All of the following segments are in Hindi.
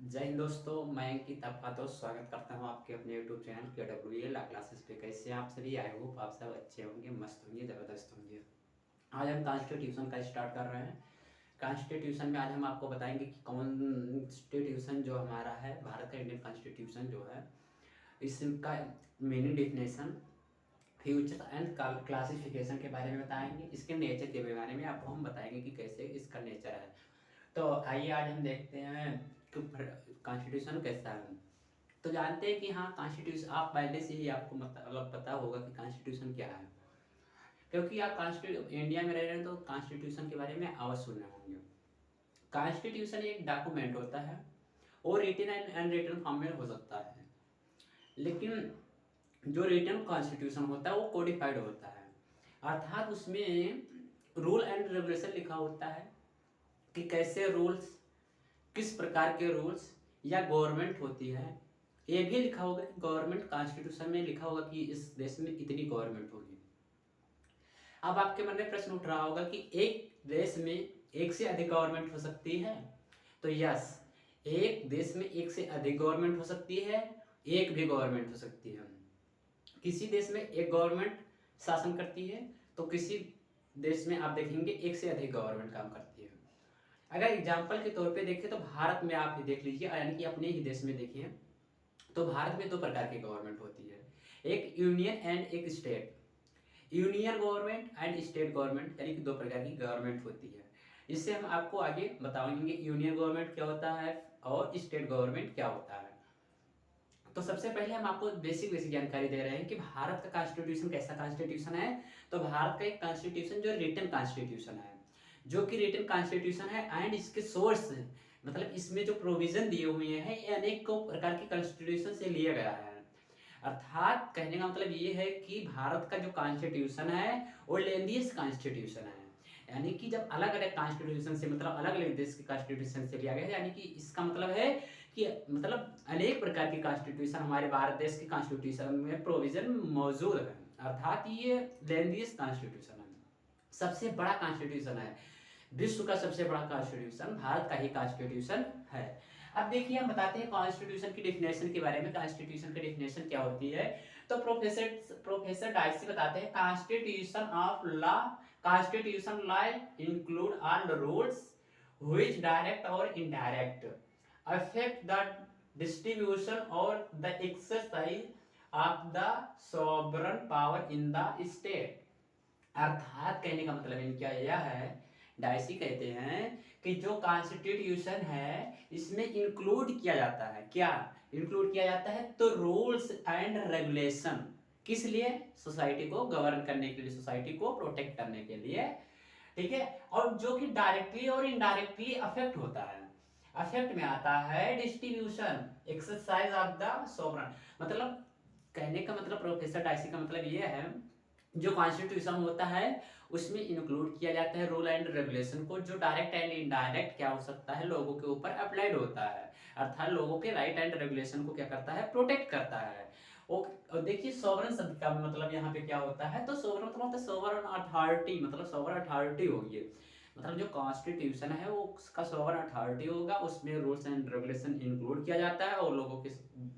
जय हिंद दोस्तों, मैं अंकित आपका दोस्त स्वागत करता हूं आपके अपने यूट्यूब चैनल KWA ला क्लासेस पे। कैसे हैं आप सभी? आई होप आप सब अच्छे होंगे, मस्त होंगे, ज़बरदस्त होंगे। आज हम कॉन्स्टिट्यूशन का स्टार्ट कर रहे हैं। कॉन्स्टिट्यूशन में आज हम आपको बताएंगे कि कॉन्स्टिट्यूशन जो हमारा है, भारत का इंडियन कॉन्स्टिट्यूशन जो है, इसका meaning, definition, future and classification के बारे में बताएंगे। इसके नेचर के बारे में आपको हम बताएंगे कि कैसे इसका नेचर है। तो आइए आज हम देखते हैं कि कॉन्स्टिट्यूशन कैसा है। तो जानते हैं कि हाँ, कॉन्स्टिट्यूशन आप पहले से ही आपको मतलब पता होगा कि कॉन्स्टिट्यूशन क्या है, क्योंकि आप इंडिया में रह रहे हैं तो कॉन्स्टिट्यूशन के बारे में अवश्य सुने होंगे। कॉन्स्टिट्यूशन एक डॉक्यूमेंट होता है और रिटन एंड अनरिटन फॉर्म में हो सकता है, लेकिन जो रिटन कॉन्स्टिट्यूशन होता है वो कोडिफाइड होता है, अर्थात उसमें रूल एंड रेगुलेशन लिखा होता है कि कैसे रूल्स, किस प्रकार के रूल्स या गवर्नमेंट होती है। ये भी लिखा होगा कि गवर्नमेंट, कॉन्स्टिट्यूशन में लिखा होगा कि इस देश में इतनी गवर्नमेंट होगी। अब आपके मन में प्रश्न उठ रहा होगा कि एक देश में एक से अधिक गवर्नमेंट हो सकती है? तो यस, एक देश में एक से अधिक गवर्नमेंट हो सकती है, एक भी गवर्नमेंट हो सकती है। किसी देश में एक गवर्नमेंट शासन करती है तो किसी देश में आप देखेंगे एक से अधिक गवर्नमेंट काम करती है। अगर एग्जाम्पल के तौर पे देखें तो भारत में आप ही देख लीजिए, यानी कि अपने ही देश में देखिए, तो भारत में दो प्रकार की गवर्नमेंट होती है, एक यूनियन एंड एक state. Union government and state government, यानी कि दो प्रकार की गवर्नमेंट होती है। इससे हम आपको आगे बताएंगे यूनियन गवर्नमेंट क्या होता है और स्टेट गवर्नमेंट क्या होता है। तो सबसे पहले हम आपको बेसिक बेसिक जानकारी दे रहे हैं कि भारत का कॉन्स्टिट्यूशन कैसा कॉन्स्टिट्यूशन है। तो भारत का एक कॉन्स्टिट्यूशन जो रिटन कॉन्स्टिट्यूशन है, जो कि रिटन कॉन्स्टिट्यूशन है, एंड इसके सोर्स, मतलब इसमें जो प्रोविजन दिए हुए हैं ये अनेकों प्रकार के कॉन्स्टिट्यूशन से लिया गया है। अर्थात कहने का मतलब ये है कि भारत का जो कॉन्स्टिट्यूशन है वो लेंदियस कॉन्स्टिट्यूशन है, यानी कि जब अलग अलग कॉन्स्टिट्यूशन से, मतलब अलग अलग देश के कॉन्स्टिट्यूशन से लिया गया है, यानी कि इसका मतलब है कि मतलब अनेक प्रकार की कॉन्स्टिट्यूशन हमारे भारत देश के कॉन्स्टिट्यूशन में प्रोविजन मौजूद है, अर्थात ये लेंदियस कॉन्स्टिट्यूशन है, सबसे बड़ा कॉन्स्टिट्यूशन है। विश्व का सबसे बड़ा कॉन्स्टिट्यूशन भारत का ही कॉन्स्टिट्यूशन है। अब देखिए, हम बताते हैं कॉन्स्टिट्यूशन की डेफिनेशन के बारे में। कॉन्स्टिट्यूशन की डेफिनेशन क्या होती है? तो प्रोफेसर डाइसी बताते हैं, constitution of law, constitution law include all rules which direct और indirect affect the distribution or the exercise of the sovereign power in the state। अर्थात कहने का मतलब इनका यह है, डाइसी कहते हैं कि जो कॉन्स्टिट्यूशन है इसमें इंक्लूड किया जाता है, क्या इंक्लूड किया जाता है? तो रूल्स एंड रेगुलेशन, किस लिए? सोसाइटी को गवर्न करने के लिए, सोसाइटी को प्रोटेक्ट करने के लिए, ठीक है। और जो कि डायरेक्टली और इनडायरेक्टली अफेक्ट होता है, अफेक्ट में आता है distribution, exercise of the sovereign. मतलब कहने का मतलब प्रोफेसर डाइसी का मतलब ये है, जो कॉन्स्टिट्यूशन होता है उसमें इंक्लूड किया जाता है रूल एंड रेगुलेशन को, जो डायरेक्ट एंड इनडायरेक्ट क्या हो सकता है, लोगों के ऊपर अप्लाइड होता है, अर्थात लोगों के राइट एंड रेगुलेशन को क्या करता है, प्रोटेक्ट करता है। और देखिए, सोवरेन शब्द का मतलब यहाँ पे क्या होता है? तो सोवरेन मतलब होता है सोवरेन अथॉरिटी, मतलब सोवरेन अथॉरिटी होगी, मतलब जो कॉन्स्टिट्यूशन है वो उसका सोवरेन अथॉरिटी होगा, उसमें रूल्स एंड रेगुलेशन इंक्लूड किया जाता है और लोगों के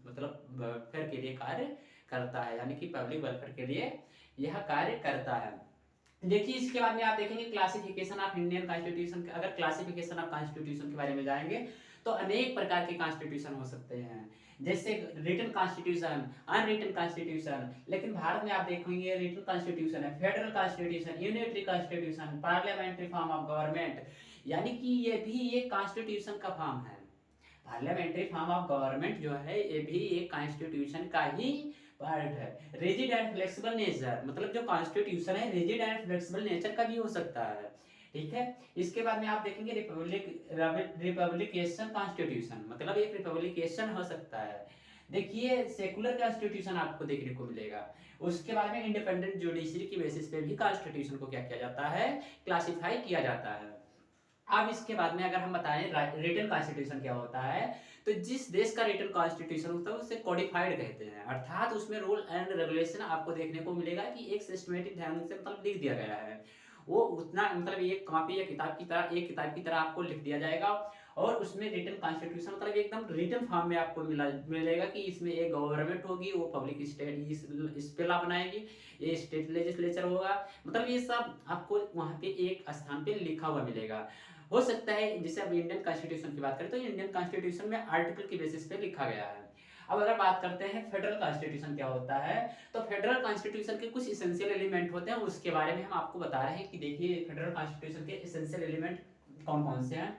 मतलब वेलफेयर के लिए कार्य करता है, यानी कि पब्लिक वेलफेयर के लिए यह कार्य करता है। देखिए, इसके बाद में आप देखेंगे क्लासिफिकेशन ऑफ इंडियन कॉन्स्टिट्यूशन। अगर क्लासिफिकेशन ऑफ कॉन्स्टिट्यूशन के बारे में जाएंगे तो अनेक प्रकार के कॉन्स्टिट्यूशन हो सकते हैं, जैसे रिटन कॉन्स्टिट्यूशन, अनरिटन कॉन्स्टिट्यूशन। लेकिन भारत में आप देखेंगे रिटन कॉन्स्टिट्यूशन है, federal constitution, unitary constitution, parliamentary form of government, यानी कि ये भी एक कॉन्स्टिट्यूशन का फॉर्म है। पार्लियामेंट्री फॉर्म ऑफ गवर्नमेंट जो है ये भी एक कॉन्स्टिट्यूशन का ही पार्ट है। रिजिड एंड फ्लेक्सिबल नेचर, मतलब जो कॉन्स्टिट्यूशन है रिजिड एंड फ्लेक्सिबल नेचर का भी हो सकता है, ठीक है। इसके बाद में आप देखेंगे रिपब्लिकेशन कॉन्स्टिट्यूशन, मतलब एक रिपब्लिकेशन हो सकता है। देखिए, सेकुलर कॉन्स्टिट्यूशन आपको देखने को मिलेगा। उसके बाद में इंडिपेंडेंट जुडिशरी की बेसिस पे भी कॉन्स्टिट्यूशन को क्या किया जाता है, क्लासिफाई किया जाता है। अब इसके बाद में अगर हम बताएं रिटन कॉन्स्टिट्यूशन क्या होता है, तो जिस देश का रिटन कॉन्स्टिट्यूशन होता है उसे कोडिफाइड कहते हैं, अर्थात उसमें रूल एंड रेगुलेशन आपको देखने को मिलेगा कि एक सिस्टमेटिक ढंग से मतलब लिख दिया गया है। वो उतना मतलब एक कॉपी या किताब की तरह, एक किताब की तरह आपको लिख दिया जाएगा और उसमें रिटन कॉन्स्टिट्यूशन मतलब एकदम रिटन फॉर्म में आपको मिलेगा कि इसमें एक गवर्नमेंट होगी, वो पब्लिक स्टेट इस पे लॉ बनाएगी, ये स्टेट लेजिस्लेचर होगा, मतलब ये सब आपको वहाँ पे एक स्थान पे लिखा हुआ मिलेगा। हो सकता है जैसे अब इंडियन कॉन्स्टिट्यूशन की बात करें तो इंडियन कॉन्स्टिट्यूशन में आर्टिकल के बेसिस पे लिखा गया है। अब अगर बात करते हैं फेडरल कॉन्स्टिट्यूशन क्या होता है, तो फेडरल कॉन्स्टिट्यूशन के कुछ इसेंशियल एलिमेंट होते हैं, उसके बारे में हम आपको बता रहे हैं कि देखिए फेडरल कॉन्स्टिट्यूशन के इसेंशियल एलिमेंट कौन कौन से हैं।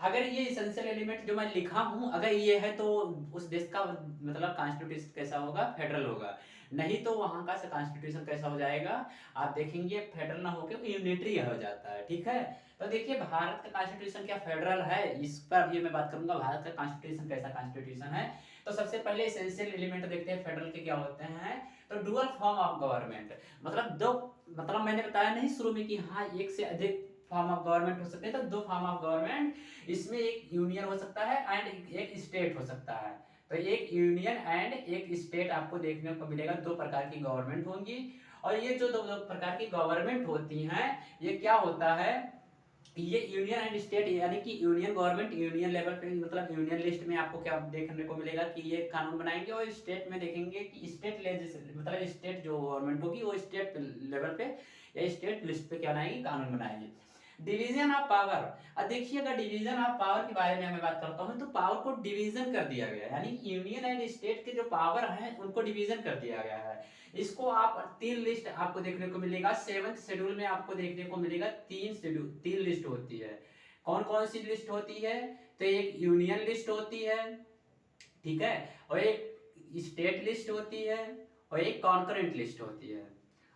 अगर ये इसेंशियल एलिमेंट जो मैं लिखा हूं अगर ये है तो उस देश का मतलब कॉन्स्टिट्यूशन कैसा होगा, फेडरल होगा। नहीं तो वहां का कॉन्स्टिट्यूशन कैसा हो जाएगा, आप देखेंगे फेडरल ना होकर यूनिटरी हो जाता है। ठीक है, तो देखिए भारत का कॉन्स्टिट्यूशन क्या फेडरल है, इस पर भी मैं बात करूंगा भारत का कॉन्स्टिट्यूशन कैसा कॉन्स्टिट्यूशन है। तो सबसे पहले इसेंशियल एलिमेंट देखते हैं फेडरल के क्या होते हैं। तो डुअल फॉर्म ऑफ गवर्नमेंट, मतलब दो, मतलब मैंने बताया नहीं शुरू में कि हाँ एक से अधिक फॉर्म ऑफ गवर्नमेंट हो सकते हैं, तो दो फॉर्म ऑफ गवर्नमेंट, इसमें एक यूनियन हो सकता है एंड एक स्टेट हो सकता है। तो एक यूनियन एंड एक स्टेट आपको देखने को मिलेगा, दो प्रकार की गवर्नमेंट होंगी। और ये जो दो प्रकार की गवर्नमेंट होती हैं ये क्या होता है, ये यूनियन एंड स्टेट, यानी कि यूनियन गवर्नमेंट यूनियन लेवल पे मतलब यूनियन लिस्ट में आपको क्या देखने को मिलेगा कि ये कानून बनाएंगे, और स्टेट में देखेंगे कि स्टेट मतलब स्टेट जो गवर्नमेंट होगी वो स्टेट लेवल पे या स्टेट लिस्ट पे क्या बनाएगी, कानून बनाएंगे। डिवीजन ऑफ पावर, अब देखिए अगर डिवीजन ऑफ पावर के बारे में मैं बात करता हूँ तो पावर को डिवीजन कर दिया गया है, यानी यूनियन एंड स्टेट के जो पावर हैं उनको डिवीजन कर दिया गया है। इसको आप तीन लिस्ट आपको देखने को मिलेगा, 7th शेड्यूल में आपको देखने को मिलेगा तीन लिस्ट होती है। कौन कौन सी लिस्ट होती है, तो एक यूनियन लिस्ट होती है, ठीक है, और एक स्टेट लिस्ट होती है, और एक कॉन्करेंट लिस्ट होती है।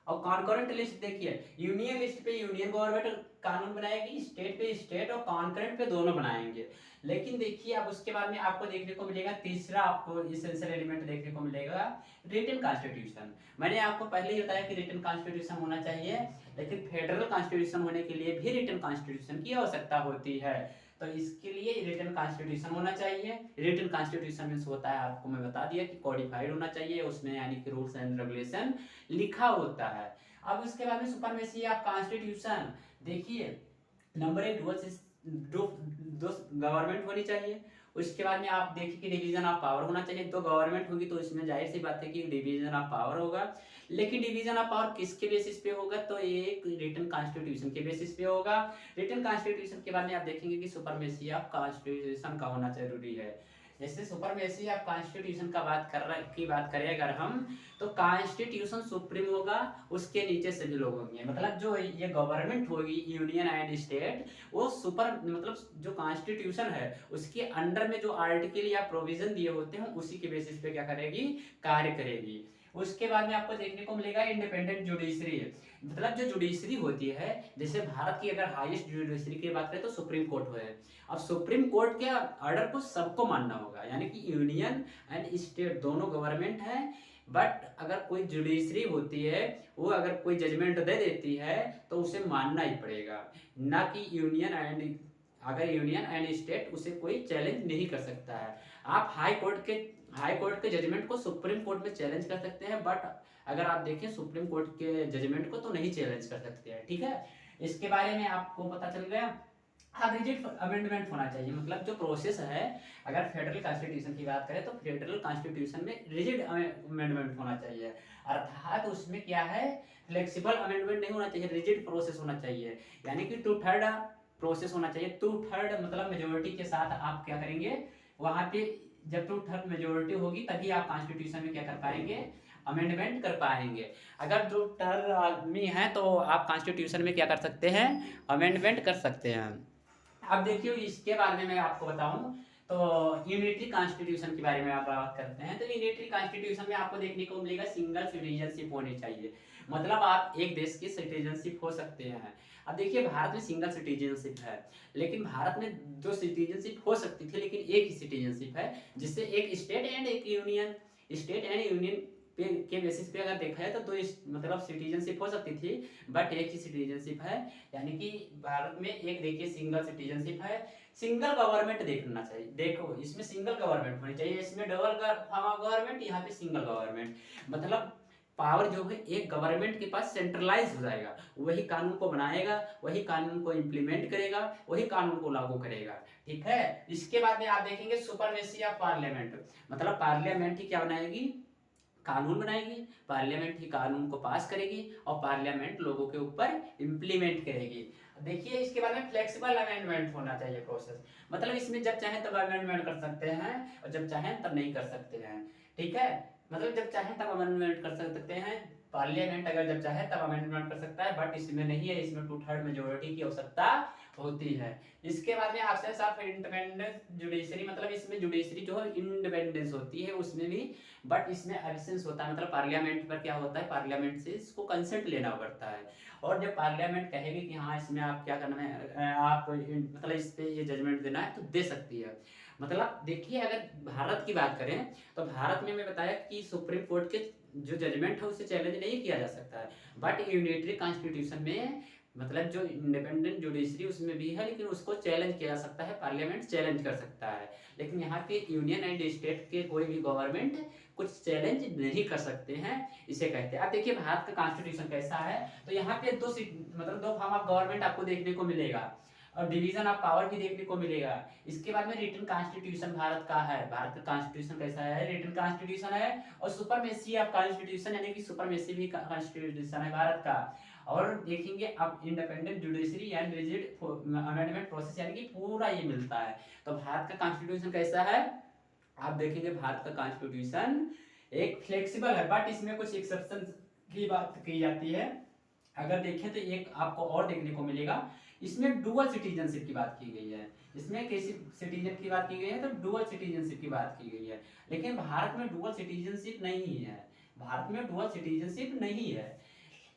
और कॉन्करेंट लिस्ट देखिए, यूनियन लिस्ट पे यूनियन गवर्नमेंट कानून बनाएगी, स्टेट पे स्टेट और कॉन्करेंट पे दोनों बनाएंगे। लेकिन देखिए अब उसके बाद में आपको देखने को मिलेगा तीसरा, आपको इसेंशियल एलिमेंट देखने को मिलेगा रिटन कॉन्स्टिट्यूशन। मैंने आपको पहले ही बताया कि रिटन कॉन्स्टिट्यूशन होना चाहिए, लेकिन फेडरल कॉन्स्टिट्यूशन होने के लिए भी रिटन कॉन्स्टिट्यूशन की आवश्यकता होती है। तो इसके लिए रिटन कॉन्स्टिट्यूशन होना चाहिए। रिटन कॉन्स्टिट्यूशन मींस होता है, आपको मैं बता दिया कि कोडिफाइड होना चाहिए, उसमें यानी कि रूल्स एंड रेगुलेशन लिखा होता है। अब उसके बाद में सुपरमेसी ऑफ कॉन्स्टिट्यूशन, देखिए नंबर एक दो गवर्नमेंट होनी चाहिए। उसके बाद में आप देखिए कि डिवीजन ऑफ पावर होना चाहिए, दो गवर्नमेंट होगी तो इसमें जाहिर सी बात है कि डिवीजन ऑफ पावर होगा। लेकिन डिवीजन ऑफ पावर किसके बेसिस पे होगा, तो एक रिटन कॉन्स्टिट्यूशन के बेसिस पे होगा। रिटन कॉन्स्टिट्यूशन के बाद में आप देखेंगे कि सुपरमेसी ऑफ कॉन्स्टिट्यूशन का होना जरूरी है। जैसे सुपरमेसी ऑफ कॉन्स्टिट्यूशन की बात करें अगर हम, तो कॉन्स्टिट्यूशन सुप्रीम होगा, उसके नीचे से भी लोग होंगे, मतलब जो ये गवर्नमेंट होगी यूनियन एंड स्टेट, वो सुपर मतलब जो कॉन्स्टिट्यूशन है उसके अंडर में जो आर्टिकल या प्रोविजन दिए होते हैं उसी के बेसिस पे क्या करेगी, कार्य करेगी। उसके बाद में आपको देखने को मिलेगा इंडिपेंडेंट जुडिशरी, मतलब जो जुडिशरी होती है, जैसे भारत की अगर हाईएस्ट जुडिशरी की बात करें तो सुप्रीम कोर्ट है। अब सुप्रीम कोर्ट के ऑर्डर को सबको मानना होगा, यानी कि यूनियन एंड स्टेट दोनों गवर्नमेंट है, बट अगर कोई जुडिशरी होती है वो अगर कोई जजमेंट दे देती है तो उसे मानना ही पड़ेगा, ना कि अगर यूनियन एंड स्टेट उसे कोई चैलेंज नहीं कर सकता है। आप हाई कोर्ट के जजमेंट को सुप्रीम कोर्ट में चैलेंज कर सकते हैं, बट अगर आप देखें सुप्रीम कोर्ट के जजमेंट को तो नहीं चैलेंज कर सकते हैं। ठीक है, इसके बारे में आपको पता चल गया। हाँ, रिजिड अमेंडमेंट होना चाहिए, मतलब जो प्रोसेस है, अगर फेडरल कॉन्स्टिट्यूशन की बात करें तो फेडरल कॉन्स्टिट्यूशन में रिजिड अमेंडमेंट होना चाहिए, अर्थात उसमें क्या है, फ्लेक्सिबल अमेंडमेंट नहीं होना चाहिए, रिजिड प्रोसेस होना चाहिए, यानी कि 2/3 प्रोसेस होना चाहिए। 2/3 मतलब मेजोरिटी के साथ आप क्या करेंगे वहां पे, जब 2/3 मेजोरिटी होगी तभी आप कॉन्स्टिट्यूशन में क्या कर पाएंगे, अमेंडमेंट कर पाएंगे। अगर 2/3 आदमी है तो आप कॉन्स्टिट्यूशन में क्या कर सकते हैं, अमेंडमेंट कर सकते हैं। अब देखिए इसके बारे में मैं आपको बताऊं तो यूनिटरी कॉन्स्टिट्यूशन के बारे में आप बात करते हैं, तो यूनिटरी कॉन्स्टिट्यूशन में आपको देखने को मिलेगा सिंगल सिटीजनशिप होनी चाहिए, मतलब आप एक देश की सिटीजनशिप हो सकते हैं। अब देखिए भारत में सिंगल सिटीजनशिप है, लेकिन भारत में दो सिटीजनशिप हो सकती थी, लेकिन एक ही सिटीजनशिप है, जिससे एक स्टेट एंड एक यूनियन, स्टेट एंड यूनियन के बेसिस पे अगर देखा है तो दो मतलब सिटीजनशिप हो सकती थी, बट एक ही सिटीजनशिप है, यानी कि भारत में एक देखिए सिंगल सिटीजनशिप है। सिंगल गवर्नमेंट देखना चाहिए, देखो इसमें सिंगल गवर्नमेंट होनी चाहिए, इसमें डबल फॉर्म ऑफ गवर्नमेंट, यहाँ पे सिंगल गवर्नमेंट, मतलब पावर जो है एक गवर्नमेंट के पास सेंट्रलाइज हो जाएगा, वही कानून को बनाएगा, वही कानून को इम्प्लीमेंट करेगा, वही कानून को लागू करेगा। ठीक है। इसके बाद में आप देखेंगे सुपरमेसी ऑफ पार्लियामेंट, मतलब पार्लियामेंट ही क्या बनाएगी, कानून बनाएगी, पार्लियामेंट ही कानून को पास करेगी और पार्लियामेंट लोगों के ऊपर इम्प्लीमेंट करेगी। देखिए इसके बाद में फ्लेक्सिबल अमेंडमेंट होना चाहिए प्रोसेस, मतलब इसमें जब चाहे तब अमेंडमेंट कर सकते हैं और जब चाहे तब नहीं कर सकते हैं। ठीक है, मतलब जब चाहे तब अमेंडमेंट कर सकते हैं, पार्लियामेंट अगर जब चाहे तब अमेंडमेंट कर सकता है, बट इसमें नहीं है, इसमें 2/3 मेजोरिटी की आवश्यकता होती है। इसके बाद में एब्सेंस ऑफ इंडिपेंडेंस जुडिशरी, मतलब इसमें जुडिशरी जो है इंडिपेंडेंस होती है उसमें भी, बट इसमें एब्सेंस होता है, मतलब पार्लियामेंट पर क्या होता है, पार्लियामेंट से इसको कंसेंट लेना पड़ता है। और जब पार्लियामेंट कहेगी कि हाँ इसमें आप क्या करना है, आप मतलब इस पे ये जजमेंट देना है, तो दे सकती है। मतलब देखिए अगर भारत की बात करें तो भारत में मैं बताया कि सुप्रीम कोर्ट के जो जजमेंट है उसे चैलेंज नहीं किया जा सकता है, बट यूनिटरी कॉन्स्टिट्यूशन में मतलब जो इंडिपेंडेंट जुडिशरी उसमें भी है, लेकिन उसको चैलेंज किया जा सकता है, पार्लियामेंट चैलेंज कर सकता है। लेकिन यहाँ पे यूनियन एंड स्टेट के कोई भी गवर्नमेंट कुछ चैलेंज नहीं कर सकते हैं, इसे कहते हैं। अब देखिए भारत का कॉन्स्टिट्यूशन कैसा है, तो यहाँ पे मतलब दो फॉर्म ऑफ गवर्नमेंट आपको देखने को मिलेगा और डिवीजन ऑफ पावर भी देखने को मिलेगा। इसके बाद में रिटन कॉन्स्टिट्यूशन भारत का है, भारत का कॉन्स्टिट्यूशन कैसा है, रिटन कॉन्स्टिट्यूशन है, और सुपरमेसी ऑफ कॉन्स्टिट्यूशन यानी कि सुपरमेसी भी कॉन्स्टिट्यूशन है भारत का। और देखेंगे अब independent judiciary and rigid amendment process, यानी कि पूरा ये मिलता है। तो भारत का कॉन्स्टिट्यूशन कैसा है, आप देखेंगे भारत का कॉन्स्टिट्यूशन एक फ्लेक्सिबल है, बट इसमें कुछ एक्सेप्शन की बात की जाती है। अगर देखें तो एक आपको और देखने को मिलेगा, इसमें डुअल सिटीजनशिप की बात की गई है, इसमें किसी सिटीजन की बात की गई है तो डुअल सिटीजनशिप की बात की गई है। लेकिन भारत में डुअल सिटीजनशिप नहीं है, भारत में डुअल सिटीजनशिप नहीं है,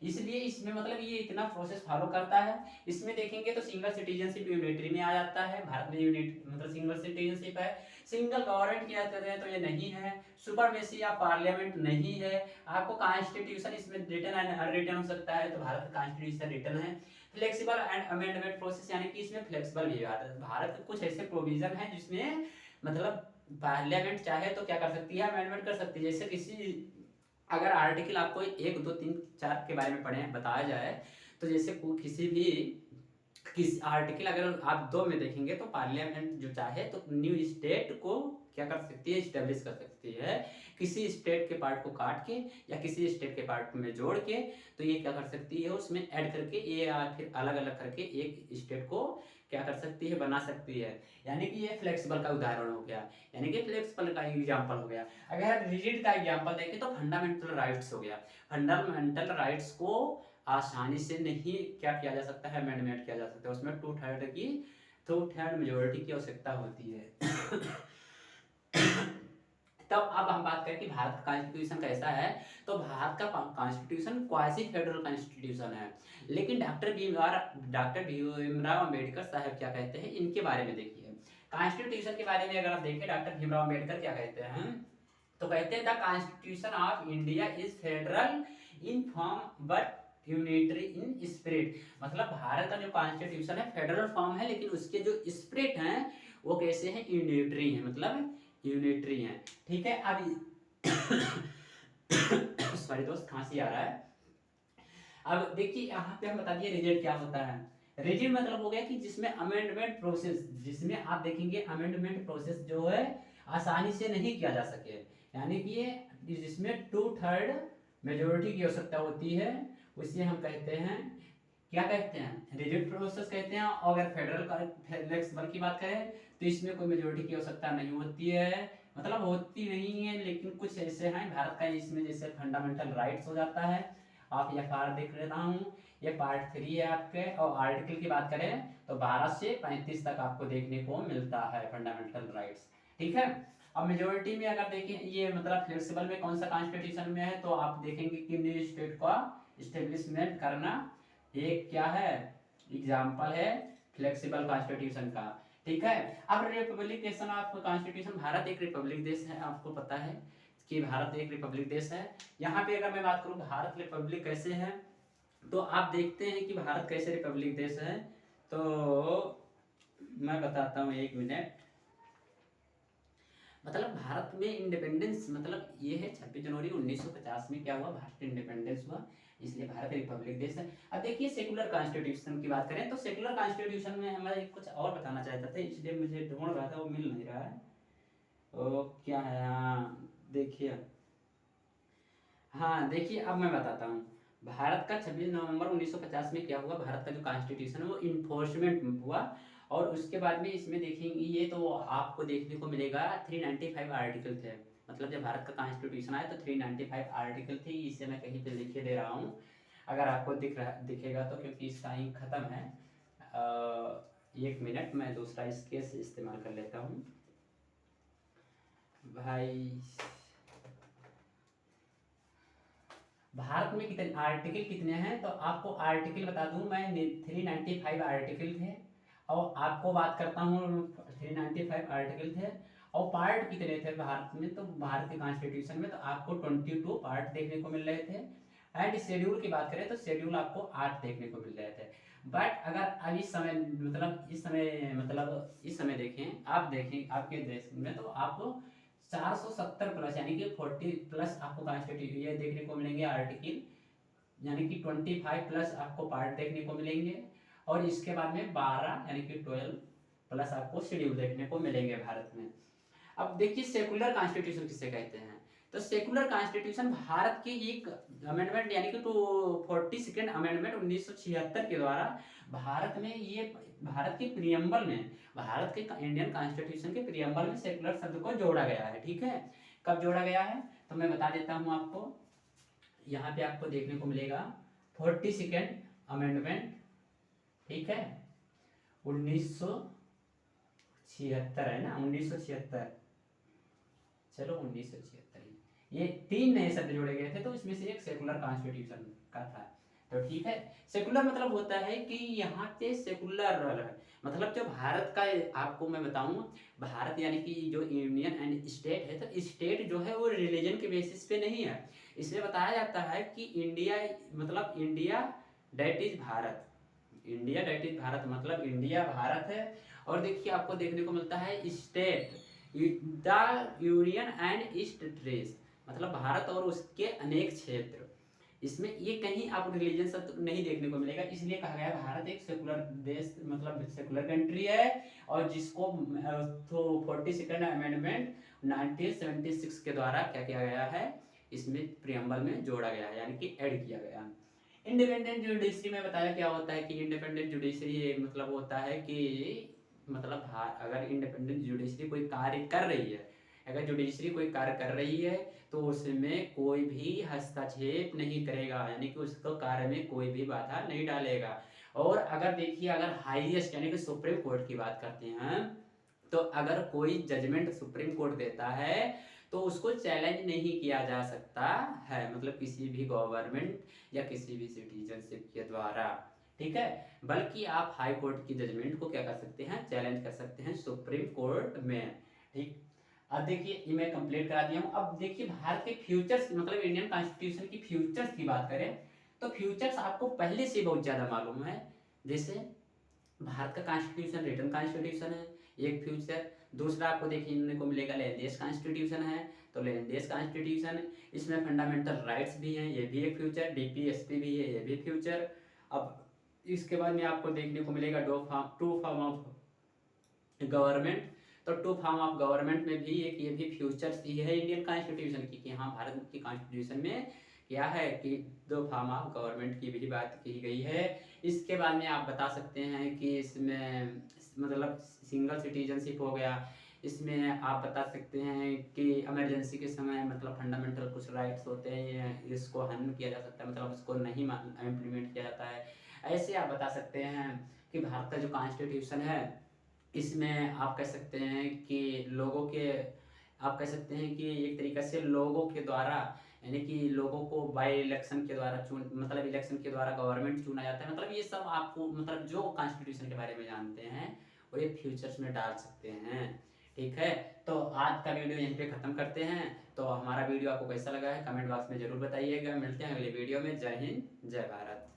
इसलिए इसमें मतलब ये इतना प्रोसेस फॉलो करता है। इसमें देखेंगे तो सिंगल सिटीजनशिप यूनिटरी में आ जाता है, भारत में यूनिट मतलब सिंगल सिटीजनशिप है। सिंगल गवर्नमेंट की बात करते हैं तो ये नहीं है, सुपरमेसी या पार्लियामेंट नहीं है। आपको कॉन्स्टिट्यूशन इसमें रिटन एंड अनरिटन हो सकता है, तो भारत का कॉन्स्टिट्यूशन रिटन है। फ्लेक्सिबल एंड अमेंडमेंट प्रोसेस, यानी कि इसमें फ्लेक्सिबल भी आता है। भारत के कुछ ऐसे प्रोविजन है जिसमें मतलब पार्लियामेंट चाहे तो क्या कर सकती है, अमेंडमेंट कर सकती है। जैसे किसी अगर आर्टिकल आपको 1 2 3 4 के बारे में पढ़े बताया जाए, तो जैसे किसी भी किस आर्टिकल अगर आप 2 में देखेंगे तो पार्लियामेंट जो चाहे तो न्यू स्टेट को क्या कर सकती है, स्टेब्लिश कर सकती है, किसी स्टेट के पार्ट को काट के या किसी स्टेट के पार्ट में जोड़ के, तो ये क्या कर सकती है उसमें ऐड करके ये फिर अलग अलग करके एक स्टेट को क्या कर सकती है, बना सकती है। यानी कि ये फ्लेक्सिबल का उदाहरण हो गया, यानी कि फ्लेक्सिबल का एग्जाम्पल हो गया। अगर रिजिड का एग्जाम्पल देखें तो फंडामेंटल राइट्स हो गया, फंडामेंटल राइट्स को आसानी से नहीं क्या किया जा सकता है, अमेंडमेंट किया जा सकता है, उसमें 2/3 मेजोरिटी की आवश्यकता होती है। तब अब हम बात करें कि भारत का कॉन्स्टिट्यूशन कैसा है, तो भारत का कॉन्स्टिट्यूशन क्वासी फेडरल कॉन्स्टिट्यूशन है। लेकिन डॉक्टर भीमराव अंबेडकर साहब क्या कहते हैं इनके बारे में, देखिए कॉन्स्टिट्यूशन के बारे में अगर आप देखें डॉक्टर भीमराव अंबेडकर क्या कहते हैं, तो कहते हैं the constitution of India is federal in form but unitary in spirit, मतलब भारत का जो कॉन्स्टिट्यूशन है फेडरल फॉर्म है, लेकिन उसके जो स्पिरिट हैं वो कैसे हैं, यूनिटरी हैं, मतलब यूनिटरी हैं। ठीक है, अब सॉरी दोस्त खांसी आ रहा है। अब देखिए यहाँ पे हम बता दिए रिजिड क्या होता है। रिजिड मतलब हो गया कि जिसमें अमेंडमेंट प्रोसेस, जिसमें आप देखेंगे अमेंडमेंट प्रोसेस जो है आसानी से नहीं किया जा सके, यानी कि ये जिसमें 2/3 मेजोरिटी की आवश्यकता होती है, उसे हम कहते हैं क्या कहते हैं, रिजिड प्रोसेस कहते हैं। और अगर फेडरल फ्लेक्सिबल की बात करें तो इसमें कोई मेजोरिटी की आवश्यकता नहीं होती है, मतलब होती नहीं है, लेकिन कुछ ऐसे हैं भारत का इसमें जैसे फंडामेंटल राइट्स हो जाता है। आप ये पार्ट देख लेता हूँ, ये पार्ट 3 है आपके। और आर्टिकल की बात करें तो 12 से 35 तक आपको देखने को मिलता है फंडामेंटल राइट्स। ठीक है, अब मेजोरिटी में अगर देखें ये मतलब फ्लेक्सिबल में कौन सा कॉन्स्टिट्यूशन में है, तो आप देखेंगे कि न्यू स्टेट का इस्टेब्लिशमेंट करना एक क्या है, एग्जाम्पल है फ्लेक्सिबल कॉन्स्टिट्यूशन का। ठीक है, अब रिपब्लिकेशन ऑफ कॉन्स्टिट्यूशन, भारत एक रिपब्लिक देश है, आपको पता है कि भारत एक रिपब्लिक देश है। यहाँ पे अगर मैं बात करूँ भारत रिपब्लिक कैसे है, तो आप देखते हैं कि भारत कैसे रिपब्लिक देश है, तो मैं बताता हूँ 1 मिनट। मतलब भारत में इंडिपेंडेंस मतलब ये है 26 जनवरी 1950 में क्या हुआ, भारत इंडिपेंडेंस हुआ, इसलिए भारत रिपब्लिक देश है। अब देखिए सेकुलर कॉन्स्टिट्यूशन की बात करें तो सेकुलर कॉन्स्टिट्यूशन में हमारा कुछ और बताना चाहता था, इसलिए मुझे ढूंढ रहा था वो मिल नहीं रहा है। ओ क्या है, हाँ देखिए, हाँ देखिए अब मैं बताता हूँ। भारत का 26 नवंबर 1950 में क्या हुआ, भारत का जो कॉन्स्टिट्यूशन है वो इन्फोर्समेंट हुआ। और उसके बाद में इसमें देखेंगे ये तो आपको देखने को मिलेगा 395 आर्टिकल थे। मतलब जब भारत का कॉन्स्टिट्यूशन आया तो 395 आर्टिकल थी, इसे मैं कहीं पे लिखे दे रहा हूँ, अगर आपको दिखेगा तो, क्योंकि इसका ही ख़त्म है। एक मिनट, मैं दूसरा इसके से इस्तेमाल कर लेता हूँ भाई। भारत में कितने आर्टिकल कितने हैं तो आपको आर्टिकल बता दूं मैं, 395 आर्टिकल थे। और आपको बात करता हूँ 395 आर्टिकल थे, और पार्ट कितने थे भारत में, तो भारत के कॉन्स्टिट्यूशन में तो आपको 22 पार्ट देखने को मिल रहे थे। एंड शेड्यूल की बात करें तो शेड्यूल आपको 8 देखने को मिल रहे थे। बट अगर अब इस समय देखें, आप देखें आपके देश में तो आपको 470 प्लस यानी कि 40 प्लस आपको कॉन्स्टिट्यूशन ये देखने को मिलेंगे आर्टिकल, यानी कि 25 प्लस आपको पार्ट देखने को मिलेंगे। और इसके बाद में 12 यानी कि 12 प्लस आपको शेड्यूल देखने को मिलेंगे भारत में। अब देखिए सेकुलर कॉन्स्टिट्यूशन किसे कहते हैं, तो सेकुलर कॉन्स्टिट्यूशन भारत की एक अमेंडमेंट यानी कि 42nd अमेंडमेंट 1976 के द्वारा भारत में ये भारत के प्रियम्बल में, भारत के इंडियन कॉन्स्टिट्यूशन के प्रियम्बल में सेकुलर शब्द को जोड़ा गया है। ठीक है, कब जोड़ा गया है तो मैं बता देता हूँ आपको। यहाँ पे आपको देखने को मिलेगा 42nd अमेंडमेंट, ठीक है, 1976 है ना, 1976, चलो 1976, ये 3 नए शब्द जोड़े गए थे तो इसमें से एक सेकुलर कॉन्स्टिट्यूशन का था। तो ठीक है, सेकुलर मतलब होता है कि यहाँ पे सेकुलर मतलब जो भारत का, आपको मैं बताऊं, भारत यानी कि जो यूनियन एंड स्टेट है तो स्टेट जो है वो रिलीजन के बेसिस पे नहीं है। इसलिए बताया जाता है कि इंडिया मतलब India that is Bharat, India that is Bharat मतलब इंडिया भारत है। और देखिए आपको देखने को मिलता है state the union and east trace, मतलब भारत और उसके अनेक क्षेत्र। इसमें ये कहीं आपको रिलीजन शब्द नहीं देखने को मिलेगा, इसलिए कहा गया भारत एक सेकुलर देश मतलब सेकुलर कंट्री है। और जिसको तो 42nd अमेंडमेंट 1976 के द्वारा क्या किया गया है, इसमें प्रियम्बल में जोड़ा गया है यानी कि ऐड किया गया है। इंडिपेंडेंट जुडिशरी में बताया क्या होता है कि इंडिपेंडेंट जुडिशरी मतलब होता है कि मतलब अगर इंडिपेंडेंट जुडिशरी कोई कार्य कर रही है, अगर जुडिशरी कोई कार्य कर रही है तो उसमें कोई भी हस्तक्षेप नहीं करेगा, यानी कि उसको कार्य में कोई भी बाधा नहीं डालेगा। और अगर देखिए अगर हाईएस्ट यानी कि सुप्रीम कोर्ट की बात करते हैं तो अगर कोई जजमेंट सुप्रीम कोर्ट देता है तो उसको चैलेंज नहीं किया जा सकता है, मतलब किसी भी गवर्नमेंट या किसी भी सिटीजनशिप के द्वारा। ठीक है, बल्कि आप हाई कोर्ट की जजमेंट को क्या कर सकते हैं, चैलेंज कर सकते हैं सुप्रीम कोर्ट में। ठीक, अब देखिए ये मैं कंप्लीट करा दिया हूँ। अब देखिए भारत के फ्यूचर्स मतलब इंडियन कॉन्स्टिट्यूशन की फ्यूचर्स की बात करें तो फ्यूचर्स आपको पहले से बहुत ज़्यादा मालूम है। जैसे भारत का कॉन्स्टिट्यूशन रिटन कॉन्स्टिट्यूशन है, एक फ्यूचर। दूसरा आपको देखने को मिलेगा लैंड कॉन्स्टिट्यूशन है, तो लैंड कॉन्स्टिट्यूशन, इसमें फंडामेंटल राइट्स भी हैं, ये भी एक फ्यूचर। डीपीएसपी भी है, ये भी फ्यूचर। अब इसके बाद में आपको देखने को मिलेगा टू फॉर्म ऑफ गवर्नमेंट, तो टू फॉर्म ऑफ गवर्नमेंट में भी एक ये भी फ्यूचर्स ही है इंडियन कॉन्स्टिट्यूशन की, कि हाँ भारत की कॉन्स्टिट्यूशन में क्या है कि 2 फॉर्म ऑफ गवर्नमेंट की भी बात की गई है। इसके बाद में आप बता सकते हैं कि इसमें मतलब सिंगल सिटीजनशिप हो गया, इसमें आप बता सकते हैं कि इमरजेंसी के समय मतलब फंडामेंटल कुछ राइट्स होते हैं इसको हनन किया जा सकता है, मतलब उसको नहीं इम्प्लीमेंट किया जाता है। ऐसे आप बता सकते हैं कि भारत का जो कॉन्स्टिट्यूशन है इसमें आप कह सकते हैं कि लोगों के, आप कह सकते हैं कि एक तरीके से लोगों के द्वारा, यानी कि लोगों को बाय इलेक्शन के द्वारा मतलब इलेक्शन के द्वारा गवर्नमेंट चुना जाता है। मतलब ये सब आपको मतलब जो कॉन्स्टिट्यूशन के बारे में जानते हैं वो ये फ्यूचर्स में डाल सकते हैं। ठीक है, तो आज का वीडियो यहीं पे ख़त्म करते हैं। तो हमारा वीडियो आपको कैसा लगा है कमेंट बॉक्स में ज़रूर बताइएगा। मिलते हैं अगले वीडियो में। जय हिंद, जय भारत।